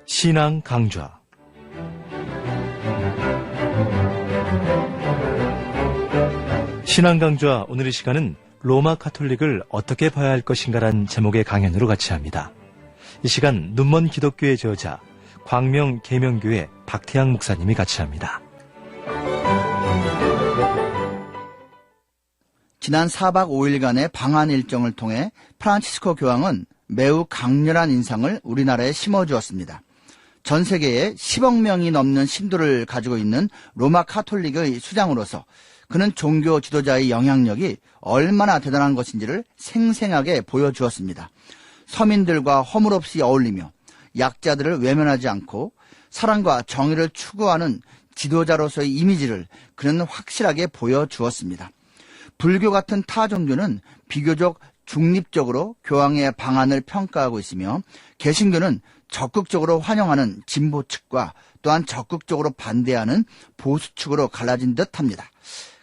신앙 강좌. 신앙 강좌 오늘의 시간은 로마 가톨릭을 어떻게 봐야 할 것인가란 제목의 강연으로 같이 합니다. 이 시간 눈먼 기독교의 저자 광명 계명교회 박태양 목사님이 같이 합니다. 지난 4박 5일간의 방한 일정을 통해 프란치스코 교황은 매우 강렬한 인상을 우리나라에 심어주었습니다. 전 세계에 10억 명이 넘는 신도를 가지고 있는 로마 가톨릭의 수장으로서 그는 종교 지도자의 영향력이 얼마나 대단한 것인지를 생생하게 보여주었습니다. 서민들과 허물없이 어울리며 약자들을 외면하지 않고 사랑과 정의를 추구하는 지도자로서의 이미지를 그는 확실하게 보여주었습니다. 불교 같은 타 종교는 비교적 중립적으로 교황의 방안을 평가하고 있으며 개신교는 적극적으로 환영하는 진보 측과 또한 적극적으로 반대하는 보수 측으로 갈라진 듯합니다.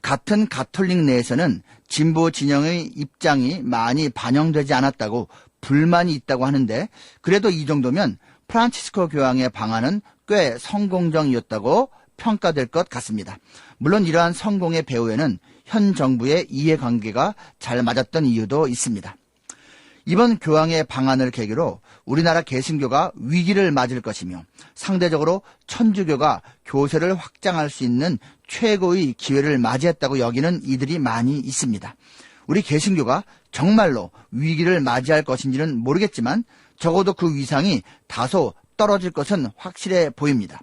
같은 가톨릭 내에서는 진보 진영의 입장이 많이 반영되지 않았다고 불만이 있다고 하는데, 그래도 이 정도면 프란치스코 교황의 방안은 꽤 성공적이었다고 평가될 것 같습니다. 물론 이러한 성공의 배후에는 현 정부의 이해관계가 잘 맞았던 이유도 있습니다. 이번 교황의 방안을 계기로 우리나라 개신교가 위기를 맞을 것이며 상대적으로 천주교가 교세를 확장할 수 있는 최고의 기회를 맞이했다고 여기는 이들이 많이 있습니다. 우리 개신교가 정말로 위기를 맞이할 것인지는 모르겠지만 적어도 그 위상이 다소 떨어질 것은 확실해 보입니다.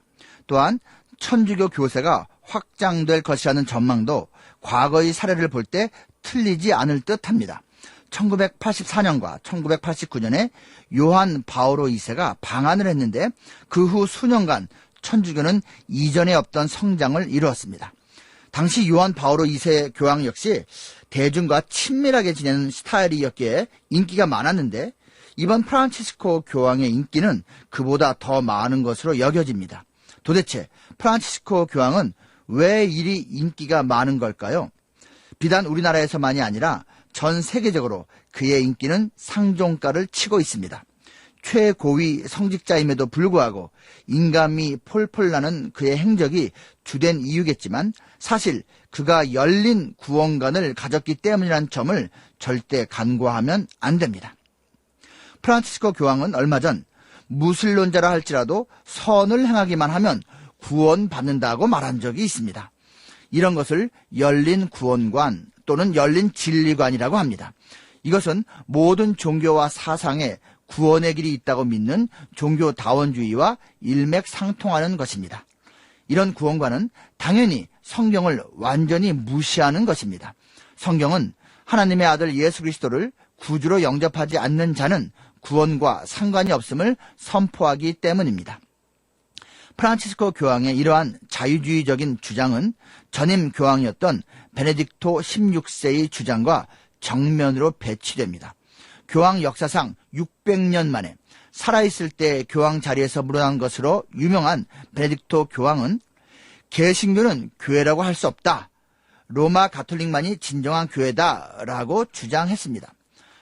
또한 천주교 교세가 확장될 것이라는 전망도 과거의 사례를 볼 때 틀리지 않을 듯합니다. 1984년과 1989년에 요한 바오로 2세가 방한을 했는데 그 후 수년간 천주교는 이전에 없던 성장을 이루었습니다. 당시 요한 바오로 2세 교황 역시 대중과 친밀하게 지내는 스타일이었기에 인기가 많았는데 이번 프란치스코 교황의 인기는 그보다 더 많은 것으로 여겨집니다. 도대체 프란치스코 교황은 왜 이리 인기가 많은 걸까요? 비단 우리나라에서만이 아니라 전 세계적으로 그의 인기는 상종가를 치고 있습니다. 최고위 성직자임에도 불구하고 인감이 폴폴 나는 그의 행적이 주된 이유겠지만 사실 그가 열린 구원관을 가졌기 때문이라는 점을 절대 간과하면 안 됩니다. 프란치스코 교황은 얼마 전 무신론자라 할지라도 선을 행하기만 하면 구원받는다고 말한 적이 있습니다. 이런 것을 열린 구원관 또는 열린 진리관이라고 합니다. 이것은 모든 종교와 사상에 구원의 길이 있다고 믿는 종교다원주의와 일맥상통하는 것입니다. 이런 구원관은 당연히 성경을 완전히 무시하는 것입니다. 성경은 하나님의 아들 예수 그리스도를 구주로 영접하지 않는 자는 구원과 상관이 없음을 선포하기 때문입니다. 프란치스코 교황의 이러한 자유주의적인 주장은 전임 교황이었던 베네딕토 16세의 주장과 정면으로 배치됩니다. 교황 역사상 600년 만에 살아있을 때 교황 자리에서 물러난 것으로 유명한 베네딕토 교황은 개신교는 교회라고 할 수 없다. 로마 가톨릭만이 진정한 교회다라고 주장했습니다.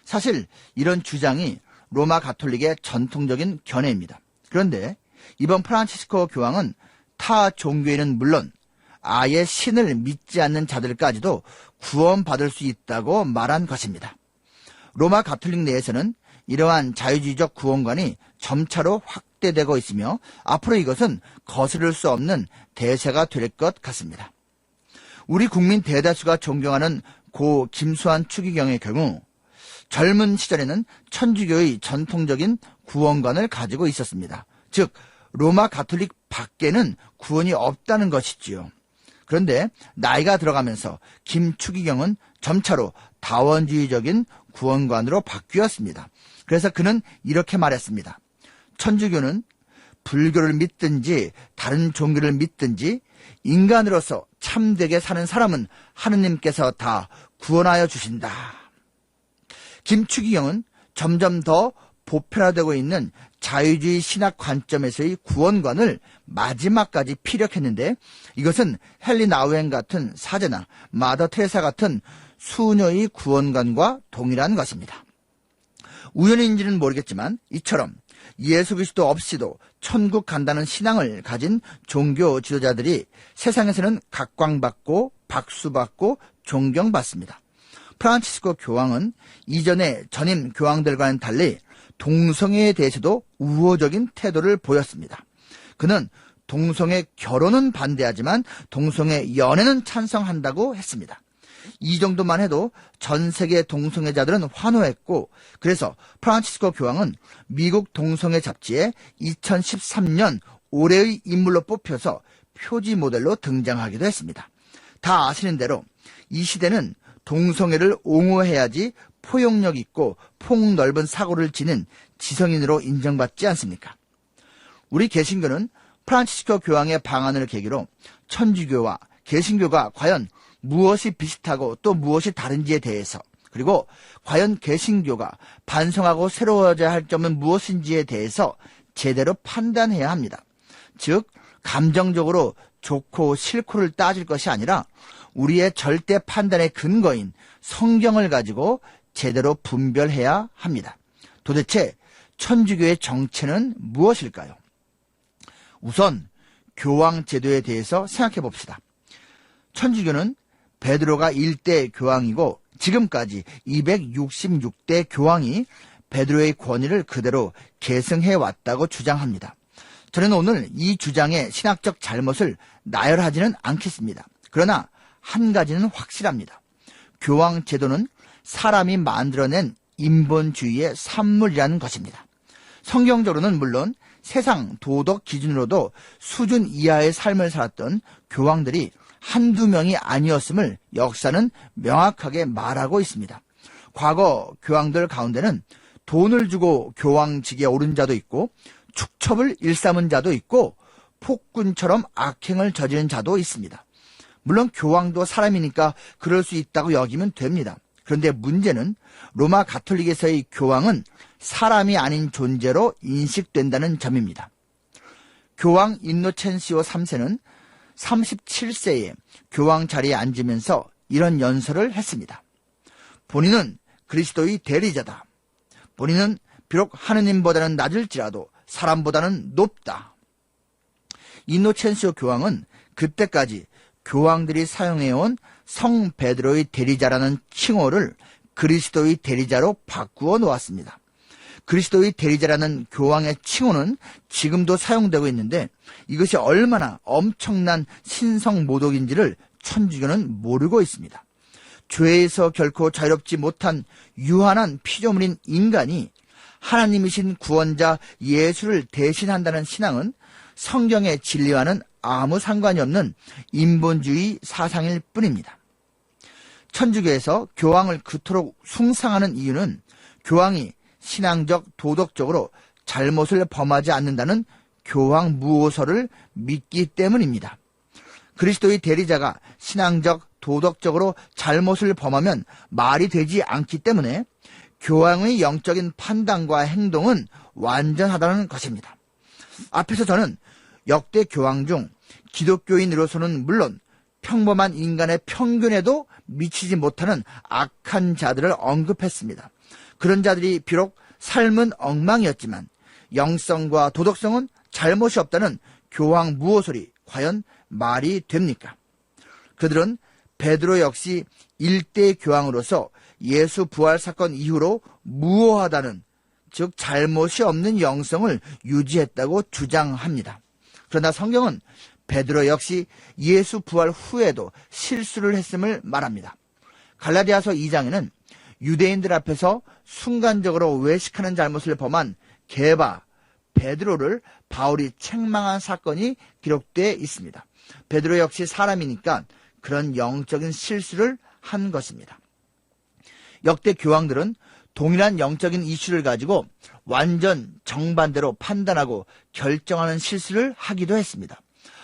사실 이런 주장이 로마 가톨릭의 전통적인 견해입니다. 그런데 이번 프란치스코 교황은 타 종교에는 물론 아예 신을 믿지 않는 자들까지도 구원받을 수 있다고 말한 것입니다. 로마 가톨릭 내에서는 이러한 자유주의적 구원관이 점차로 확대되고 있으며 앞으로 이것은 거스를 수 없는 대세가 될 것 같습니다. 우리 국민 대다수가 존경하는 고 김수환 추기경의 경우 젊은 시절에는 천주교의 전통적인 구원관을 가지고 있었습니다. 즉 로마 가톨릭 밖에는 구원이 없다는 것이지요. 그런데 나이가 들어가면서 김추기경은 점차로 다원주의적인 구원관으로 바뀌었습니다. 그래서 그는 이렇게 말했습니다. 천주교는 불교를 믿든지 다른 종교를 믿든지 인간으로서 참되게 사는 사람은 하느님께서 다 구원하여 주신다. 김추기경은 점점 더 보편화되고 있는 자유주의 신학 관점에서의 구원관을 마지막까지 피력했는데 이것은 헨리 나우엔 같은 사제나 마더 테레사 같은 수녀의 구원관과 동일한 것입니다. 우연인지는 모르겠지만 이처럼 예수 그리스도 없이도 천국 간다는 신앙을 가진 종교 지도자들이 세상에서는 각광받고 박수받고 존경받습니다. 프란치스코 교황은 이전의 전임 교황들과는 달리 동성애에 대해서도 우호적인 태도를 보였습니다. 그는 동성애 결혼은 반대하지만 동성애 연애는 찬성한다고 했습니다. 이 정도만 해도 전 세계 동성애자들은 환호했고, 그래서 프란치스코 교황은 미국 동성애 잡지에 2013년 올해의 인물로 뽑혀서 표지 모델로 등장하기도 했습니다. 다 아시는 대로 이 시대는 동성애를 옹호해야지 포용력 있고 폭넓은 사고를 지닌 지성인으로 인정받지 않습니까? 우리 개신교는 프란치스코 교황의 방안을 계기로 천주교와 개신교가 과연 무엇이 비슷하고 또 무엇이 다른지에 대해서, 그리고 과연 개신교가 반성하고 새로워져야 할 점은 무엇인지에 대해서 제대로 판단해야 합니다. 즉, 감정적으로 좋고 싫고를 따질 것이 아니라 우리의 절대 판단의 근거인 성경을 가지고 제대로 분별해야 합니다. 도대체 천주교의 정체는 무엇일까요? 우선 교황 제도에 대해서 생각해 봅시다. 천주교는 베드로가 1대 교황이고 지금까지 266대 교황이 베드로의 권위를 그대로 계승해 왔다고 주장합니다. 저는 오늘 이 주장의 신학적 잘못을 나열하지는 않겠습니다. 그러나 한 가지는 확실합니다. 교황 제도는 사람이 만들어낸 인본주의의 산물이라는 것입니다. 성경적으로는 물론 세상 도덕 기준으로도 수준 이하의 삶을 살았던 교황들이 한두 명이 아니었음을 역사는 명확하게 말하고 있습니다. 과거 교황들 가운데는 돈을 주고 교황직에 오른 자도 있고 축첩을 일삼은 자도 있고 폭군처럼 악행을 저지른 자도 있습니다. 물론 교황도 사람이니까 그럴 수 있다고 여기면 됩니다. 그런데 문제는 로마 가톨릭에서의 교황은 사람이 아닌 존재로 인식된다는 점입니다. 교황 인노첸시오 3세는 37세에 교황 자리에 앉으면서 이런 연설을 했습니다. 본인은 그리스도의 대리자다. 본인은 비록 하느님보다는 낮을지라도 사람보다는 높다. 인노첸시오 교황은 그때까지 교황들이 사용해온 성 베드로의 대리자라는 칭호를 그리스도의 대리자로 바꾸어 놓았습니다. 그리스도의 대리자라는 교황의 칭호는 지금도 사용되고 있는데 이것이 얼마나 엄청난 신성모독인지를 천주교는 모르고 있습니다. 죄에서 결코 자유롭지 못한 유한한 피조물인 인간이 하나님이신 구원자 예수를 대신한다는 신앙은 성경의 진리와는 아무 상관이 없는 인본주의 사상일 뿐입니다. 천주교에서 교황을 그토록 숭상하는 이유는 교황이 신앙적, 도덕적으로 잘못을 범하지 않는다는 교황 무오서를 믿기 때문입니다. 그리스도의 대리자가 신앙적, 도덕적으로 잘못을 범하면 말이 되지 않기 때문에 교황의 영적인 판단과 행동은 완전하다는 것입니다. 앞에서 저는 역대 교황 중 기독교인으로서는 물론 평범한 인간의 평균에도 미치지 못하는 악한 자들을 언급했습니다. 그런 자들이 비록 삶은 엉망이었지만 영성과 도덕성은 잘못이 없다는 교황 무오설이 과연 말이 됩니까? 그들은 베드로 역시 일대 교황으로서 예수 부활 사건 이후로 무오하다는, 즉 잘못이 없는 영성을 유지했다고 주장합니다. 그러나 성경은 베드로 역시 예수 부활 후에도 실수를 했음을 말합니다. 갈라디아서 2장에는 유대인들 앞에서 순간적으로 외식하는 잘못을 범한 게바, 베드로를 바울이 책망한 사건이 기록되어 있습니다. 베드로 역시 사람이니까 그런 영적인 실수를 한 것입니다. 역대 교황들은 동일한 영적인 이슈를 가지고 완전 정반대로 판단하고 결정하는 실수를 하기도 했습니다.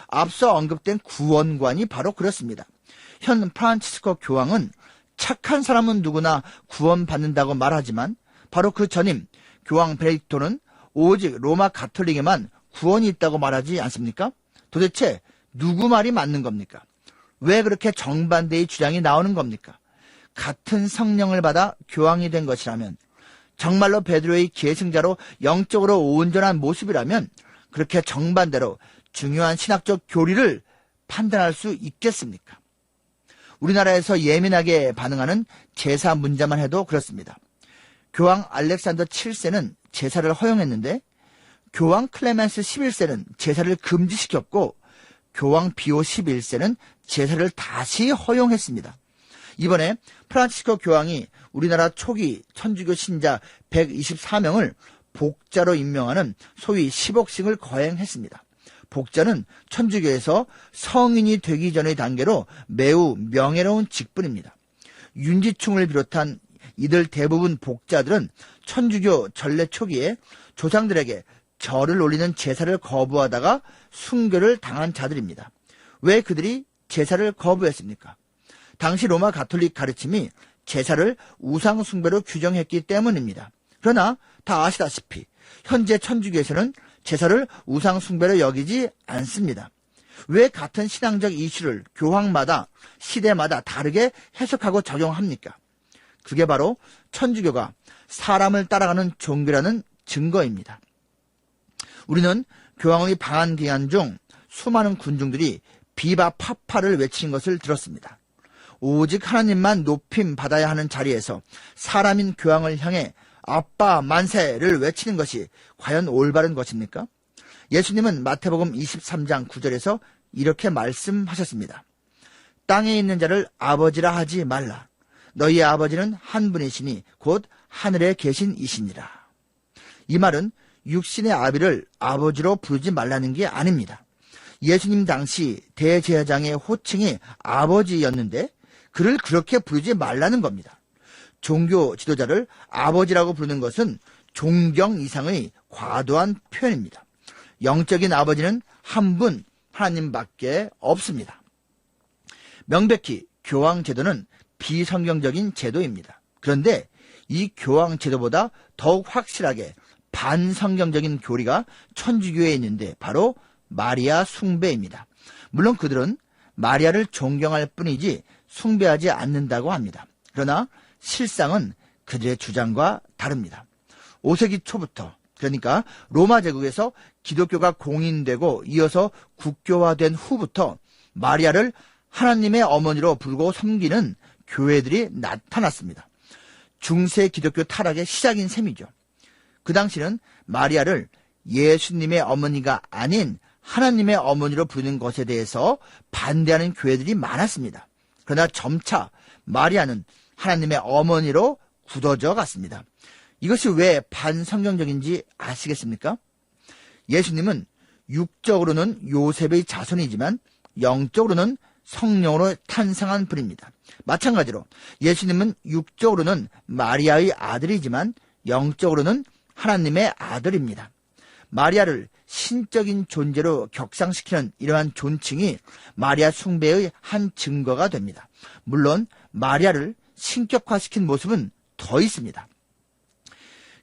앞서 언급된 구원관이 바로 그렇습니다. 현 프란치스코 교황은 착한 사람은 누구나 구원받는다고 말하지만 바로 그 전임 교황 베네딕토는 오직 로마 가톨릭에만 구원이 있다고 말하지 않습니까? 도대체 누구 말이 맞는 겁니까? 왜 그렇게 정반대의 주장이 나오는 겁니까? 같은 성령을 받아 교황이 된 것이라면 정말로 베드로의 계승자로 영적으로 온전한 모습이라면 그렇게 정반대로 중요한 신학적 교리를 판단할 수 있겠습니까? 우리나라에서 예민하게 반응하는 제사 문자만 해도 그렇습니다. 교황 알렉산더 7세는 제사를 허용했는데 교황 클레멘스 11세는 제사를 금지시켰고 교황 비오 11세는 제사를 다시 허용했습니다. 이번에 프란치스코 교황이 우리나라 초기 천주교 신자 124명을 복자로 임명하는 소위 10억씩을 거행했습니다. 복자는 천주교에서 성인이 되기 전의 단계로 매우 명예로운 직분입니다. 윤지충을 비롯한 이들 대부분 복자들은 천주교 전래 초기에 조상들에게 절을 올리는 제사를 거부하다가 순교를 당한 자들입니다. 왜 그들이 제사를 거부했습니까? 당시 로마 가톨릭 가르침이 제사를 우상 숭배로 규정했기 때문입니다. 그러나 다 아시다시피 현재 천주교에서는 제사를 우상 숭배로 여기지 않습니다. 왜 같은 신앙적 이슈를 교황마다 시대마다 다르게 해석하고 적용합니까? 그게 바로 천주교가 사람을 따라가는 종교라는 증거입니다. 우리는 교황의 방한 기간 중 수많은 군중들이 비바 파파를 외친 것을 들었습니다. 오직 하나님만 높임 받아야 하는 자리에서 사람인 교황을 향해 아빠 만세를 외치는 것이 과연 올바른 것입니까? 예수님은 마태복음 23장 9절에서 이렇게 말씀하셨습니다. 땅에 있는 자를 아버지라 하지 말라. 너희의 아버지는 한 분이시니 곧 하늘에 계신 이시니라. 이 말은 육신의 아비를 아버지로 부르지 말라는 게 아닙니다. 예수님 당시 대제사장의 호칭이 아버지였는데 그를 그렇게 부르지 말라는 겁니다. 종교 지도자를 아버지라고 부르는 것은 존경 이상의 과도한 표현입니다. 영적인 아버지는 한 분 하나님밖에 없습니다. 명백히 교황 제도는 비성경적인 제도입니다. 그런데 이 교황 제도보다 더욱 확실하게 반성경적인 교리가 천주교에 있는데 바로 마리아 숭배입니다. 물론 그들은 마리아를 존경할 뿐이지 숭배하지 않는다고 합니다. 그러나 실상은 그들의 주장과 다릅니다. 5세기 초부터 그러니까 로마 제국에서 기독교가 공인되고 이어서 국교화된 후부터 마리아를 하나님의 어머니로 부르고 섬기는 교회들이 나타났습니다. 중세 기독교 타락의 시작인 셈이죠. 그 당시는 마리아를 예수님의 어머니가 아닌 하나님의 어머니로 부르는 것에 대해서 반대하는 교회들이 많았습니다. 그러나 점차 마리아는 하나님의 어머니로 굳어져 갔습니다. 이것이 왜 반성경적인지 아시겠습니까? 예수님은 육적으로는 요셉의 자손이지만 영적으로는 성령으로 탄생한 분입니다. 마찬가지로 예수님은 육적으로는 마리아의 아들이지만 영적으로는 하나님의 아들입니다. 마리아를 신적인 존재로 격상시키는 이러한 존칭이 마리아 숭배의 한 증거가 됩니다. 물론 마리아를 신격화시킨 모습은 더 있습니다.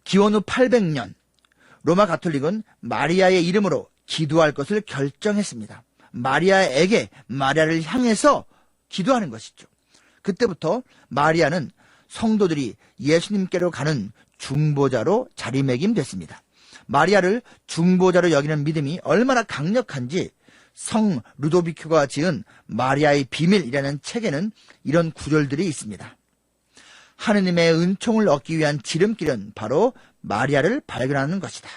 기원 후 800년 로마 가톨릭은 마리아의 이름으로 기도할 것을 결정했습니다. 마리아에게 마리아를 향해서 기도하는 것이죠. 그때부터 마리아는 성도들이 예수님께로 가는 중보자로 자리매김됐습니다. 마리아를 중보자로 여기는 믿음이 얼마나 강력한지 성 루도비코가 지은 마리아의 비밀이라는 책에는 이런 구절들이 있습니다. 하느님의 은총을 얻기 위한 지름길은 바로 마리아를 발견하는 것이다.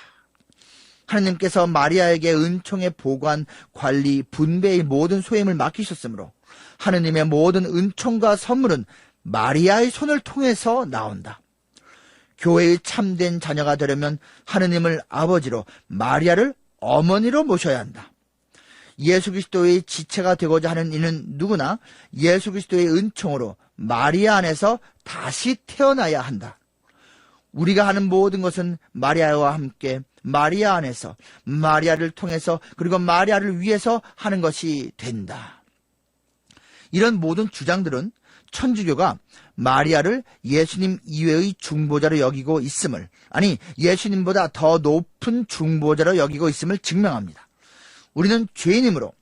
하느님께서 마리아에게 은총의 보관, 관리, 분배의 모든 소임을 맡기셨으므로 하느님의 모든 은총과 선물은 마리아의 손을 통해서 나온다. 교회의 참된 자녀가 되려면 하느님을 아버지로, 마리아를 어머니로 모셔야 한다. 예수 그리스도의 지체가 되고자 하는 이는 누구나 예수 그리스도의 은총으로 마리아 안에서 다시 태어나야 한다. 우리가 하는 모든 것은 마리아와 함께 마리아 안에서, 마리아를 통해서, 그리고 마리아를 위해서 하는 것이 된다. 이런 모든 주장들은 천주교가 마리아를 예수님 이외의 중보자로 여기고 있음을, 아니 예수님보다 더 높은 중보자로 여기고 있음을 증명합니다. 우리는 죄인이므로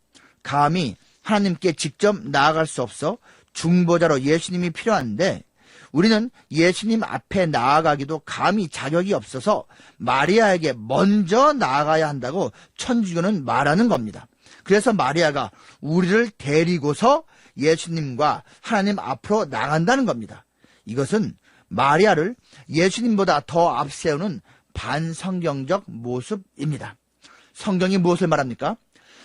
감히 하나님께 직접 나아갈 수 없어 중보자로 예수님이 필요한데 우리는 예수님 앞에 나아가기도 감히 자격이 없어서 마리아에게 먼저 나아가야 한다고 천주교는 말하는 겁니다. 그래서 마리아가 우리를 데리고서 예수님과 하나님 앞으로 나간다는 겁니다. 이것은 마리아를 예수님보다 더 앞세우는 반성경적 모습입니다. 성경이 무엇을 말합니까?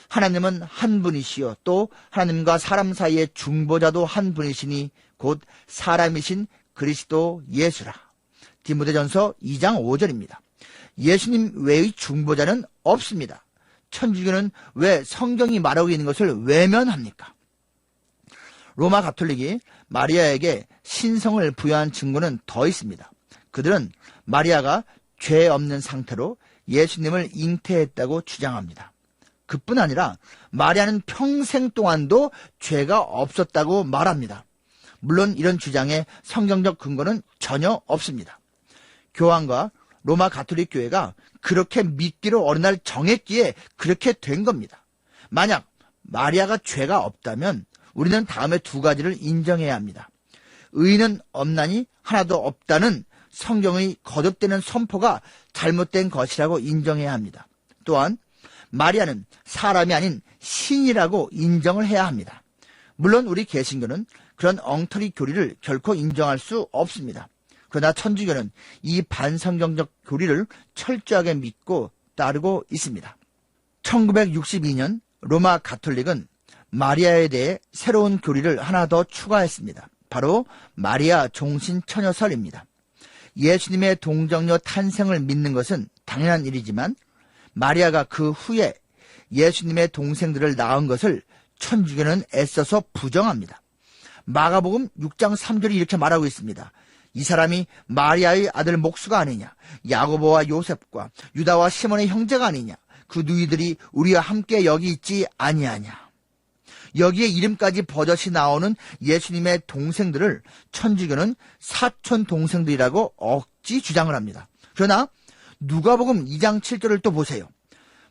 하나님은 한 분이시요 또 하나님과 사람 사이의 중보자도 한 분이시니 곧 사람이신 그리스도 예수라. 디모데전서 2장 5절입니다. 예수님 외의 중보자는 없습니다. 천주교는 왜 성경이 말하고 있는 것을 외면합니까? 로마 가톨릭이 마리아에게 신성을 부여한 증거는 더 있습니다. 그들은 마리아가 죄 없는 상태로 예수님을 잉태했다고 주장합니다. 그뿐 아니라 마리아는 평생 동안도 죄가 없었다고 말합니다. 물론 이런 주장에 성경적 근거는 전혀 없습니다. 교황과 로마 가톨릭 교회가 그렇게 믿기로 어느 날 정했기에 그렇게 된 겁니다. 만약 마리아가 죄가 없다면 우리는 다음에 두 가지를 인정해야 합니다. 의인은 없나니 하나도 없다는 성경의 거듭되는 선포가 잘못된 것이라고 인정해야 합니다. 또한 마리아는 사람이 아닌 신이라고 인정을 해야 합니다. 물론 우리 개신교는 그런 엉터리 교리를 결코 인정할 수 없습니다. 그러나 천주교는 이 반성경적 교리를 철저하게 믿고 따르고 있습니다. 1962년 로마 가톨릭은 마리아에 대해 새로운 교리를 하나 더 추가했습니다. 바로 마리아 종신 처녀설입니다. 예수님의 동정녀 탄생을 믿는 것은 당연한 일이지만 마리아가 그 후에 예수님의 동생들을 낳은 것을 천주교는 애써서 부정합니다. 마가복음 6장 3절이 이렇게 말하고 있습니다. 이 사람이 마리아의 아들 목수가 아니냐, 야고보와 요셉과 유다와 시몬의 형제가 아니냐, 그 누이들이 우리와 함께 여기 있지 아니하냐. 여기에 이름까지 버젓이 나오는 예수님의 동생들을 천주교는 사촌 동생들이라고 억지 주장을 합니다. 그러나 누가복음 2장 7절을 또 보세요.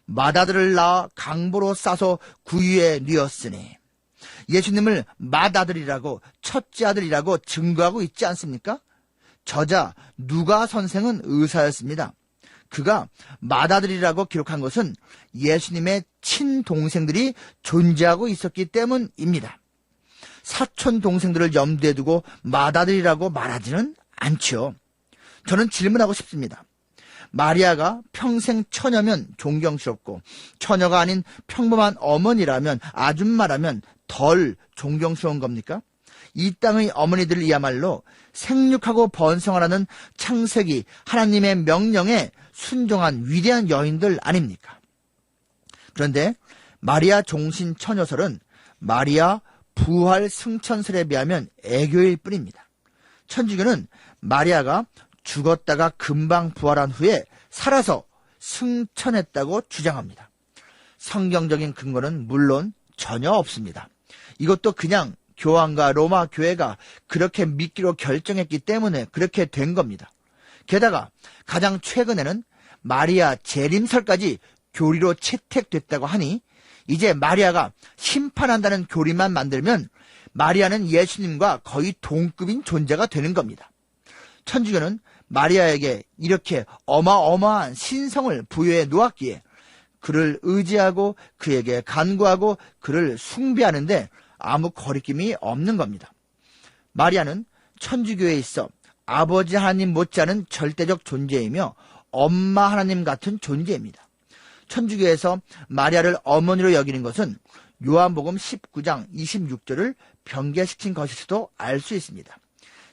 맏아들을 낳아 강보로 싸서 구유에 뉘었으니. 예수님을 맏아들이라고 첫째 아들이라고 증거하고 있지 않습니까? 저자 누가 선생은 의사였습니다. 그가 맏아들이라고 기록한 것은 예수님의 친동생들이 존재하고 있었기 때문입니다. 사촌 동생들을 염두에 두고 맏아들이라고 말하지는 않죠. 저는 질문하고 싶습니다. 마리아가 평생 처녀면 존경스럽고 처녀가 아닌 평범한 어머니라면, 아줌마라면 덜 존경스러운 겁니까? 이 땅의 어머니들이야말로 생육하고 번성하라는 창세기 하나님의 명령에 순종한 위대한 여인들 아닙니까? 그런데 마리아 종신 처녀설은 마리아 부활 승천설에 비하면 애교일 뿐입니다. 천주교는 마리아가 죽었다가 금방 부활한 후에 살아서 승천했다고 주장합니다. 성경적인 근거는 물론 전혀 없습니다. 이것도 그냥 교황과 로마 교회가 그렇게 믿기로 결정했기 때문에 그렇게 된 겁니다. 게다가 가장 최근에는 마리아 재림설까지 교리로 채택됐다고 하니 이제 마리아가 심판한다는 교리만 만들면 마리아는 예수님과 거의 동급인 존재가 되는 겁니다. 천주교는 마리아에게 이렇게 어마어마한 신성을 부여해 놓았기에 그를 의지하고 그에게 간구하고 그를 숭배하는데 아무 거리낌이 없는 겁니다. 마리아는 천주교에 있어 아버지 하나님 못지않은 절대적 존재이며 엄마 하나님 같은 존재입니다. 천주교에서 마리아를 어머니로 여기는 것은 요한복음 19장 26절을 변개시킨 것일 수도 알 수 있습니다.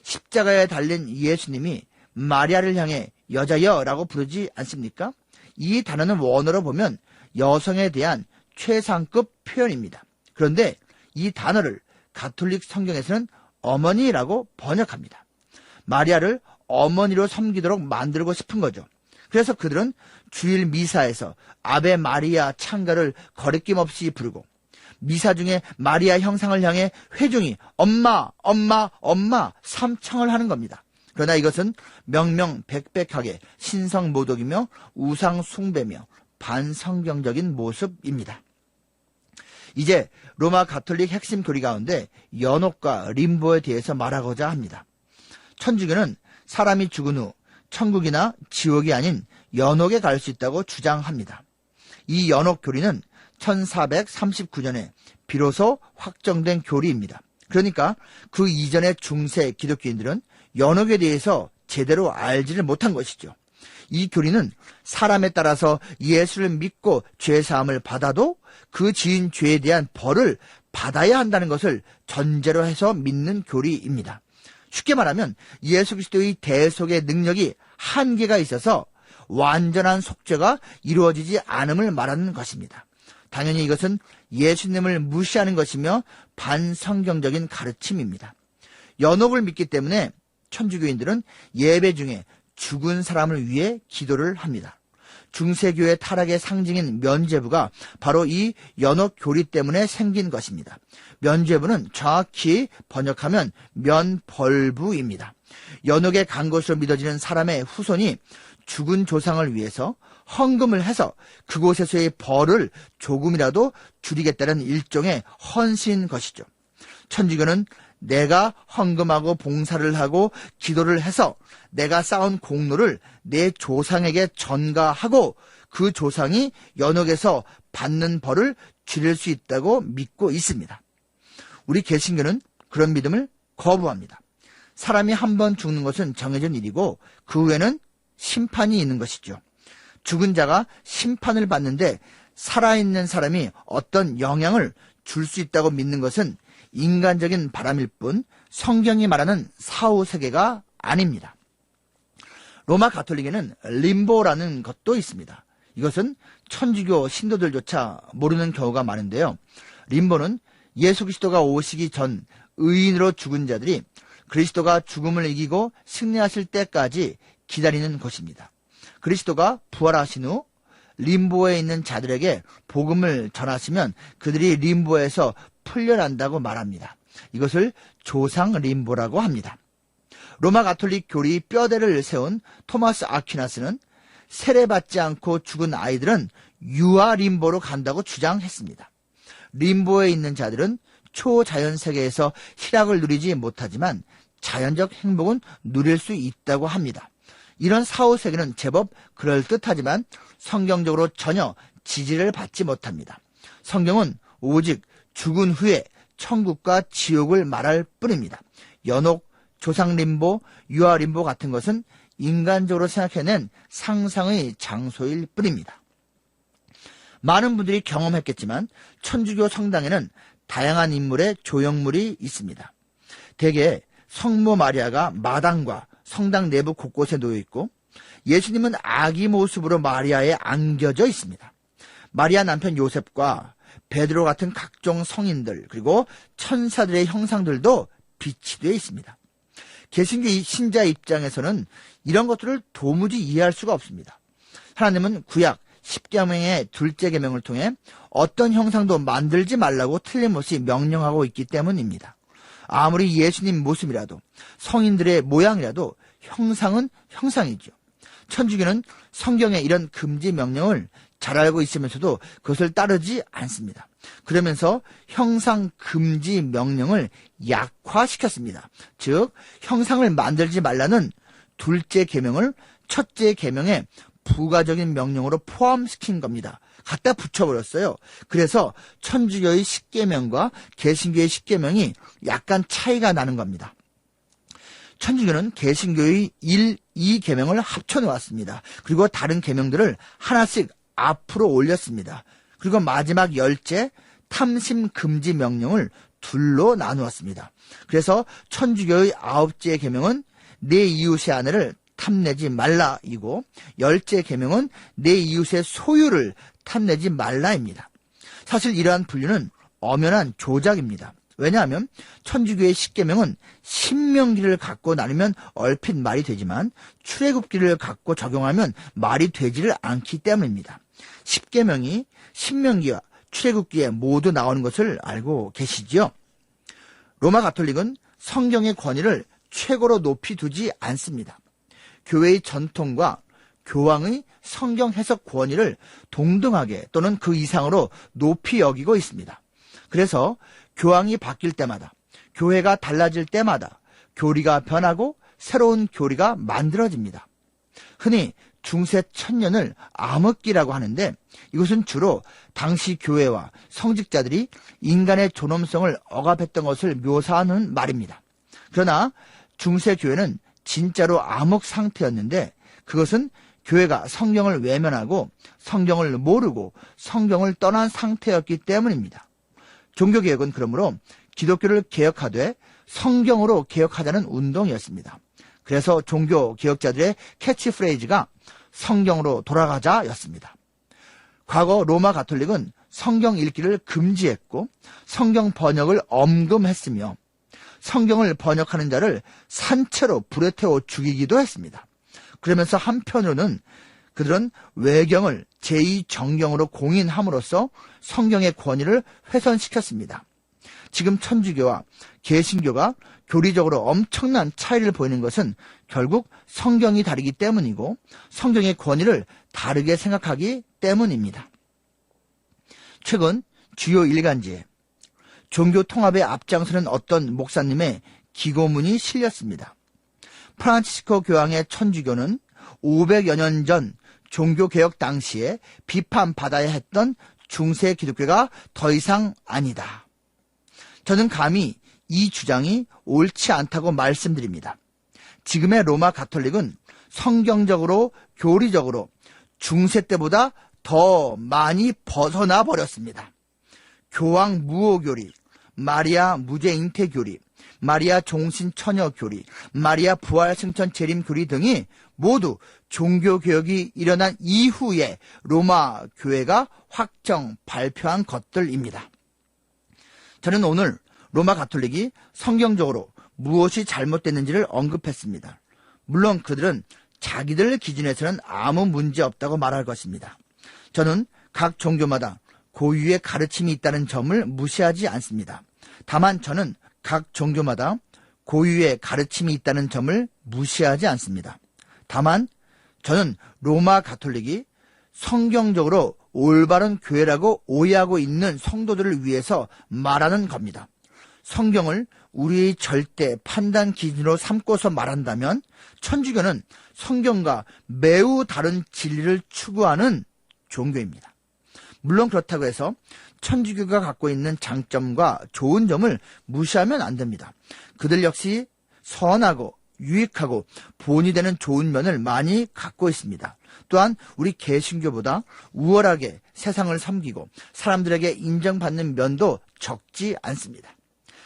십자가에 달린 예수님이 마리아를 향해 여자여라고 부르지 않습니까? 이 단어는 원어로 보면 여성에 대한 최상급 표현입니다. 그런데 이 단어를 가톨릭 성경에서는 어머니라고 번역합니다. 마리아를 어머니로 섬기도록 만들고 싶은 거죠. 그래서 그들은 주일 미사에서 아베 마리아 찬가를 거리낌 없이 부르고 미사 중에 마리아 형상을 향해 회중이 엄마, 엄마, 엄마 삼창을 하는 겁니다. 그러나 이것은 명명백백하게 신성모독이며 우상숭배며 반성경적인 모습입니다. 이제 로마 가톨릭 핵심 교리 가운데 연옥과 림보에 대해서 말하고자 합니다. 천주교는 사람이 죽은 후 천국이나 지옥이 아닌 연옥에 갈 수 있다고 주장합니다. 이 연옥 교리는 1439년에 비로소 확정된 교리입니다. 그러니까 그 이전의 중세 기독교인들은 연옥에 대해서 제대로 알지를 못한 것이죠. 이 교리는 사람에 따라서 예수를 믿고 죄사함을 받아도 그 지은 죄에 대한 벌을 받아야 한다는 것을 전제로 해서 믿는 교리입니다. 쉽게 말하면 예수 그리스도의 대속의 능력이 한계가 있어서 완전한 속죄가 이루어지지 않음을 말하는 것입니다. 당연히 이것은 예수님을 무시하는 것이며 반성경적인 가르침입니다. 연옥을 믿기 때문에 천주교인들은 예배 중에 죽은 사람을 위해 기도를 합니다. 중세교회 타락의 상징인 면죄부가 바로 이 연옥 교리 때문에 생긴 것입니다. 면죄부는 정확히 번역하면 면벌부입니다. 연옥에 간 것으로 믿어지는 사람의 후손이 죽은 조상을 위해서 헌금을 해서 그곳에서의 벌을 조금이라도 줄이겠다는 일종의 헌신인 것이죠. 천주교는 내가 헌금하고 봉사를 하고 기도를 해서 내가 쌓은 공로를 내 조상에게 전가하고 그 조상이 연옥에서 받는 벌을 줄일 수 있다고 믿고 있습니다. 우리 개신교는 그런 믿음을 거부합니다. 사람이 한 번 죽는 것은 정해진 일이고 그 후에는 심판이 있는 것이죠. 죽은 자가 심판을 받는데 살아있는 사람이 어떤 영향을 줄 수 있다고 믿는 것은 인간적인 바람일 뿐 성경이 말하는 사후세계가 아닙니다. 로마 가톨릭에는 림보라는 것도 있습니다. 이것은 천주교 신도들조차 모르는 경우가 많은데요. 림보는 예수 그리스도가 오시기 전 의인으로 죽은 자들이 그리스도가 죽음을 이기고 승리하실 때까지 기다리는 곳입니다. 그리스도가 부활하신 후 림보에 있는 자들에게 복음을 전하시면 그들이 림보에서 풀려난다고 말합니다. 이것을 조상 림보라고 합니다. 로마 가톨릭 교리 뼈대를 세운 토마스 아퀴나스는 세례받지 않고 죽은 아이들은 유아 림보로 간다고 주장했습니다. 림보에 있는 자들은 초자연 세계에서 희락을 누리지 못하지만 자연적 행복은 누릴 수 있다고 합니다. 이런 사후세계는 제법 그럴듯하지만 성경적으로 전혀 지지를 받지 못합니다. 성경은 오직 죽은 후에 천국과 지옥을 말할 뿐입니다. 연옥, 조상림보, 유아림보 같은 것은 인간적으로 생각해낸 상상의 장소일 뿐입니다. 많은 분들이 경험했겠지만 천주교 성당에는 다양한 인물의 조형물이 있습니다. 대개 성모 마리아가 마당과 성당 내부 곳곳에 놓여 있고 예수님은 아기 모습으로 마리아에 안겨져 있습니다. 마리아 남편 요셉과 베드로 같은 각종 성인들 그리고 천사들의 형상들도 비치되어 있습니다. 개신교 신자 입장에서는 이런 것들을 도무지 이해할 수가 없습니다. 하나님은 구약 10계명의 둘째 계명을 통해 어떤 형상도 만들지 말라고 틀림없이 명령하고 있기 때문입니다. 아무리 예수님 모습이라도 성인들의 모양이라도 형상은 형상이죠. 천주교는 성경의 이런 금지 명령을 잘 알고 있으면서도 그것을 따르지 않습니다. 그러면서 형상 금지 명령을 약화시켰습니다. 즉 형상을 만들지 말라는 둘째 계명을 첫째 계명에 부가적인 명령으로 포함시킨 겁니다. 갖다 붙여버렸어요. 그래서 천주교의 10계명과 개신교의 10계명이 약간 차이가 나는 겁니다. 천주교는 개신교의 1, 2계명을 합쳐놓았습니다. 그리고 다른 계명들을 하나씩 앞으로 올렸습니다. 그리고 마지막 10째 탐심 금지 명령을 둘로 나누었습니다. 그래서 천주교의 9째 계명은 내 이웃의 아내를 탐내지 말라이고 10째 계명은 내 이웃의 소유를 탐내지 말라입니다. 사실 이러한 분류는 엄연한 조작입니다. 왜냐하면 천주교의 10계명은 신명기를 갖고 나누면 얼핏 말이 되지만 출애굽기를 갖고 적용하면 말이 되지를 않기 때문입니다. 10계명이 신명기와 출애굽기에 모두 나오는 것을 알고 계시지요? 로마 가톨릭은 성경의 권위를 최고로 높이 두지 않습니다. 교회의 전통과 교황의 성경 해석 권위를 동등하게 또는 그 이상으로 높이 여기고 있습니다. 그래서 교황이 바뀔 때마다, 교회가 달라질 때마다 교리가 변하고 새로운 교리가 만들어집니다. 흔히 중세 천년을 암흑기라고 하는데 이것은 주로 당시 교회와 성직자들이 인간의 존엄성을 억압했던 것을 묘사하는 말입니다. 그러나 중세 교회는 진짜로 암흑 상태였는데 그것은 교회가 성경을 외면하고 성경을 모르고 성경을 떠난 상태였기 때문입니다. 종교개혁은 그러므로 기독교를 개혁하되 성경으로 개혁하자는 운동이었습니다. 그래서 종교개혁자들의 캐치프레이즈가 성경으로 돌아가자였습니다. 과거 로마 가톨릭은 성경 읽기를 금지했고 성경 번역을 엄금했으며 성경을 번역하는 자를 산채로 불에 태워 죽이기도 했습니다. 그러면서 한편으로는 그들은 외경을 제2정경으로 공인함으로써 성경의 권위를 훼손시켰습니다. 지금 천주교와 개신교가 교리적으로 엄청난 차이를 보이는 것은 결국 성경이 다르기 때문이고 성경의 권위를 다르게 생각하기 때문입니다. 최근 주요 일간지에 종교 통합에 앞장서는 어떤 목사님의 기고문이 실렸습니다. 프란치스코 교황의 천주교는 500여 년 전 종교개혁 당시에 비판받아야 했던 중세 기독교가 더 이상 아니다. 저는 감히 이 주장이 옳지 않다고 말씀드립니다. 지금의 로마 가톨릭은 성경적으로 교리적으로 중세 때보다 더 많이 벗어나 버렸습니다. 교황 무오교리, 마리아 무죄잉태교리, 마리아 종신처녀교리, 마리아 부활승천 재림교리 등이 모두 종교개혁이 일어난 이후에 로마 교회가 확정 발표한 것들입니다. 저는 오늘 로마 가톨릭이 성경적으로 무엇이 잘못됐는지를 언급했습니다. 물론 그들은 자기들 기준에서는 아무 문제 없다고 말할 것입니다. 저는 각 종교마다 고유의 가르침이 있다는 점을 무시하지 않습니다. 다만 저는 각 종교마다 고유의 가르침이 있다는 점을 무시하지 않습니다. 다만 저는 로마 가톨릭이 성경적으로 올바른 교회라고 오해하고 있는 성도들을 위해서 말하는 겁니다. 성경을 우리의 절대 판단 기준으로 삼고서 말한다면 천주교는 성경과 매우 다른 진리를 추구하는 종교입니다. 물론 그렇다고 해서 천주교가 갖고 있는 장점과 좋은 점을 무시하면 안 됩니다. 그들 역시 선하고 유익하고 본이 되는 좋은 면을 많이 갖고 있습니다. 또한 우리 개신교보다 우월하게 세상을 섬기고 사람들에게 인정받는 면도 적지 않습니다.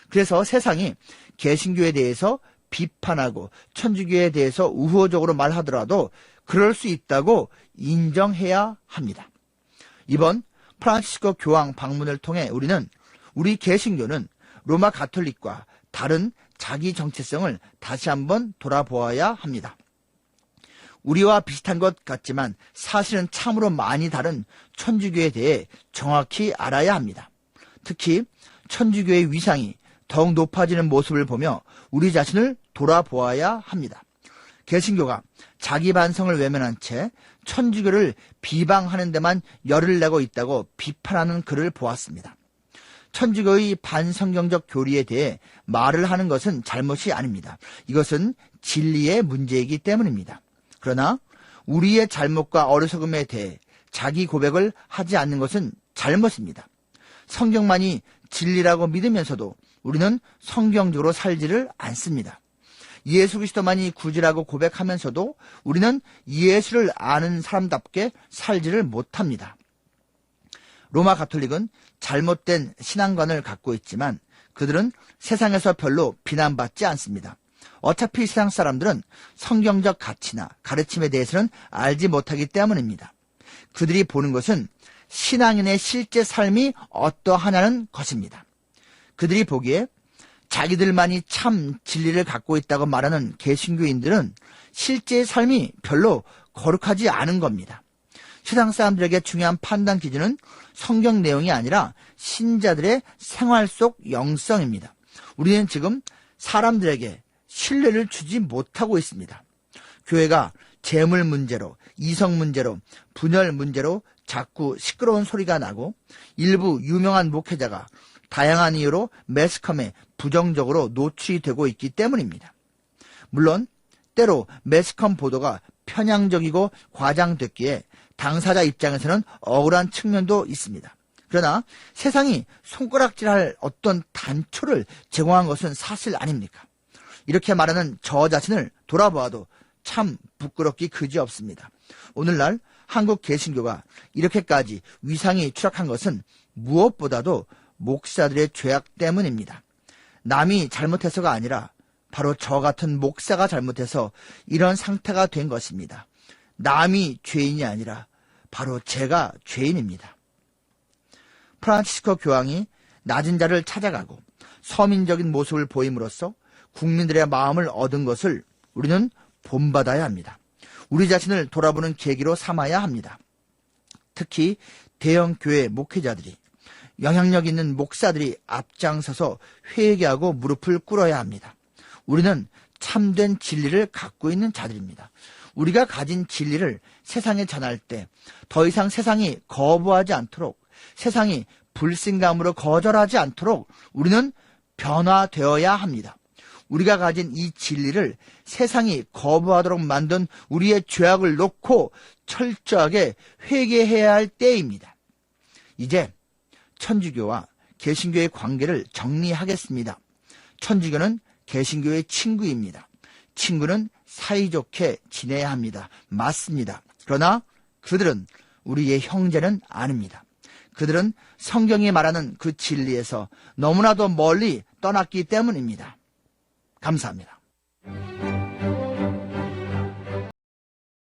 그래서 세상이 개신교에 대해서 비판하고 천주교에 대해서 우호적으로 말하더라도 그럴 수 있다고 인정해야 합니다. 이번 프란치스코 교황 방문을 통해 우리 개신교는 로마 가톨릭과 다른 자기 정체성을 다시 한번 돌아보아야 합니다. 우리와 비슷한 것 같지만 사실은 참으로 많이 다른 천주교에 대해 정확히 알아야 합니다. 특히 천주교의 위상이 더욱 높아지는 모습을 보며 우리 자신을 돌아보아야 합니다. 개신교가 자기 반성을 외면한 채 천주교를 비방하는 데만 열을 내고 있다고 비판하는 글을 보았습니다. 천주교의 반성경적 교리에 대해 말을 하는 것은 잘못이 아닙니다. 이것은 진리의 문제이기 때문입니다. 그러나 우리의 잘못과 어리석음에 대해 자기 고백을 하지 않는 것은 잘못입니다. 성경만이 진리라고 믿으면서도 우리는 성경적으로 살지를 않습니다. 예수 그리스도만이 구주라고 고백하면서도 우리는 예수를 아는 사람답게 살지를 못합니다. 로마 가톨릭은 잘못된 신앙관을 갖고 있지만 그들은 세상에서 별로 비난받지 않습니다. 어차피 세상 사람들은 성경적 가치나 가르침에 대해서는 알지 못하기 때문입니다. 그들이 보는 것은 신앙인의 실제 삶이 어떠하냐는 것입니다. 그들이 보기에 자기들만이 참 진리를 갖고 있다고 말하는 개신교인들은 실제 삶이 별로 거룩하지 않은 겁니다. 세상 사람들에게 중요한 판단 기준은 성경 내용이 아니라 신자들의 생활 속 영성입니다. 우리는 지금 사람들에게 신뢰를 주지 못하고 있습니다. 교회가 재물 문제로, 이성 문제로, 분열 문제로 자꾸 시끄러운 소리가 나고 일부 유명한 목회자가 다양한 이유로 매스컴에 부정적으로 노출이 되고 있기 때문입니다. 물론 때로 매스컴 보도가 편향적이고 과장됐기에 당사자 입장에서는 억울한 측면도 있습니다. 그러나 세상이 손가락질할 어떤 단초를 제공한 것은 사실 아닙니까? 이렇게 말하는 저 자신을 돌아보아도 참 부끄럽기 그지없습니다. 오늘날 한국 개신교가 이렇게까지 위상이 추락한 것은 무엇보다도 목사들의 죄악 때문입니다. 남이 잘못해서가 아니라 바로 저 같은 목사가 잘못해서 이런 상태가 된 것입니다. 남이 죄인이 아니라 바로 제가 죄인입니다. 프란치스코 교황이 낮은 자를 찾아가고 서민적인 모습을 보임으로써 국민들의 마음을 얻은 것을 우리는 본받아야 합니다. 우리 자신을 돌아보는 계기로 삼아야 합니다. 특히 대형 교회 목회자들이, 영향력 있는 목사들이 앞장서서 회개하고 무릎을 꿇어야 합니다. 우리는 참된 진리를 갖고 있는 자들입니다. 우리가 가진 진리를 세상에 전할 때 더 이상 세상이 거부하지 않도록, 세상이 불신감으로 거절하지 않도록 우리는 변화되어야 합니다. 우리가 가진 이 진리를 세상이 거부하도록 만든 우리의 죄악을 놓고 철저하게 회개해야 할 때입니다. 이제 천주교와 개신교의 관계를 정리하겠습니다. 천주교는 개신교의 친구입니다. 친구는 사이좋게 지내야 합니다. 맞습니다. 그러나 그들은 우리의 형제는 아닙니다. 그들은 성경이 말하는 그 진리에서 너무나도 멀리 떠났기 때문입니다. 감사합니다.